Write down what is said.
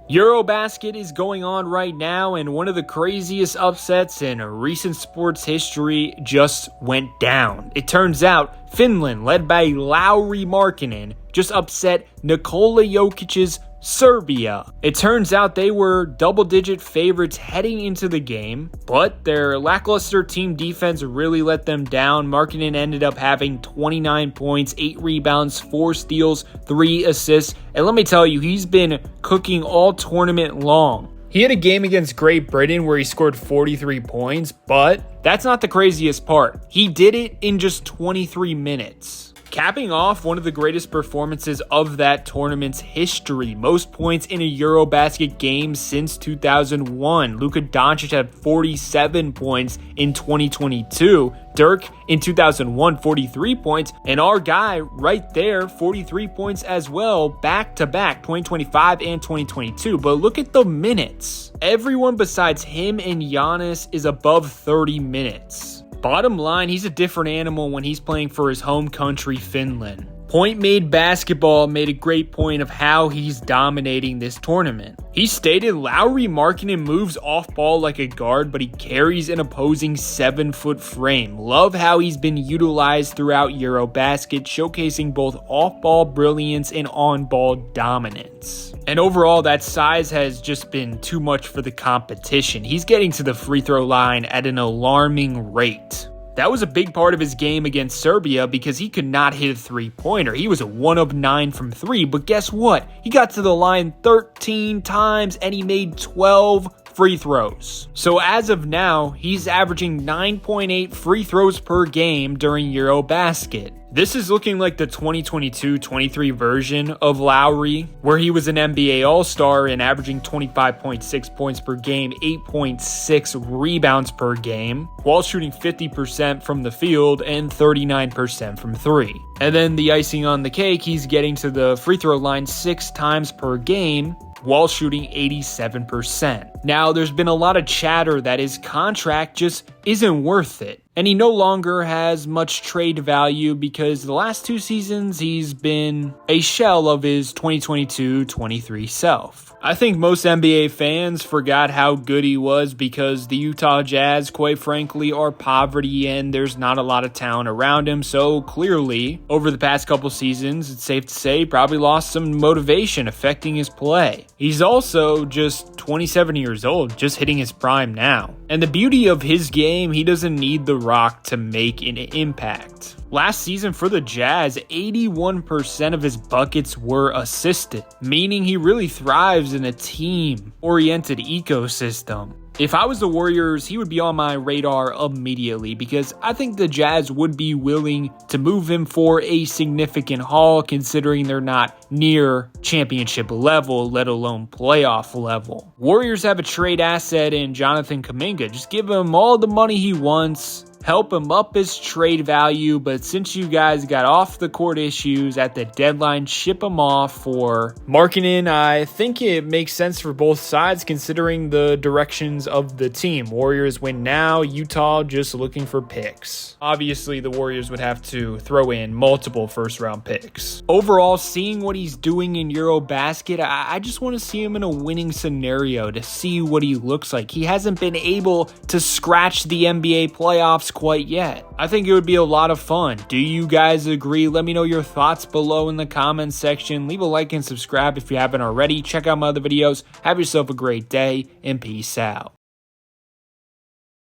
Eurobasket is going on right now, and one of the craziest upsets in recent sports history just went down. It turns out Finland, led by Lauri Markkanen, just upset Nikola Jokic's Serbia. It turns out they were double-digit favorites heading into the game, but their lackluster team defense really let them down. Markkanen ended up having 29 points, 8 rebounds, 4 steals, 3 assists, and let me tell you, he's been cooking all tournament long. He had a game against Great Britain where he scored 43 points, but that's not the craziest part. He did it in just 23 minutes. Capping off one of the greatest performances of that tournament's history, most points in a Eurobasket game since 2001. Luka Doncic had 47 points in 2022. Dirk in 2001, 43 points. And our guy right there, 43 points as well, back-to-back, 2025 and 2022. But look at the minutes. Everyone besides him and Giannis is above 30 minutes. Bottom line, he's a different animal when he's playing for his home country, Finland. Point Made Basketball made a great point of how he's dominating this tournament. He stated Lauri Markkanen moves off ball like a guard, but he carries an opposing 7-foot frame. Love how he's been utilized throughout Eurobasket, showcasing both off-ball brilliance and on-ball dominance. And overall, that size has just been too much for the competition. He's getting to the free throw line at an alarming rate. That was a big part of his game against Serbia because he could not hit a three-pointer. He was a 1 of 9 from 3, but guess what? He got to the line 13 times and he made 12 free throws. So as of now, he's averaging 9.8 free throws per game during Eurobasket. This is looking like the 2022-23 version of Lauri, where he was an NBA All-Star and averaging 25.6 points per game, 8.6 rebounds per game, while shooting 50% from the field and 39% from 3. And then the icing on the cake, he's getting to the free throw line 6 times per game, while shooting 87%. Now, there's been a lot of chatter that his contract just isn't worth it, and he no longer has much trade value because the last 2 seasons he's been a shell of his 2022-23 self. I think most NBA fans forgot how good he was because the Utah Jazz, quite frankly, are poverty and there's not a lot of talent around him. So clearly, over the past couple seasons, it's safe to say he probably lost some motivation affecting his play. He's also just 27 years old, just hitting his prime now. And the beauty of his game, he doesn't need the rock to make an impact. Last season for the Jazz, 81% of his buckets were assisted, meaning he really thrives in a team-oriented ecosystem. If I was the Warriors, he would be on my radar immediately because I think the Jazz would be willing to move him for a significant haul considering they're not near championship level, let alone playoff level. Warriors have a trade asset in Jonathan Kuminga. Just give him all the money he wants. Help him up his trade value, but since you guys got off the court issues at the deadline, ship him off for Markkanen. I think it makes sense for both sides considering the directions of the team. Warriors win now, Utah just looking for picks. Obviously, the Warriors would have to throw in multiple first-round picks. Overall, seeing what he's doing in Eurobasket, I just want to see him in a winning scenario to see what he looks like. He hasn't been able to scratch the NBA playoffs quite yet. I think it would be a lot of fun. Do you guys agree? Let me know your thoughts below in the comments section. Leave a like and subscribe if you haven't already. Check out my other videos. Have yourself a great day and peace out.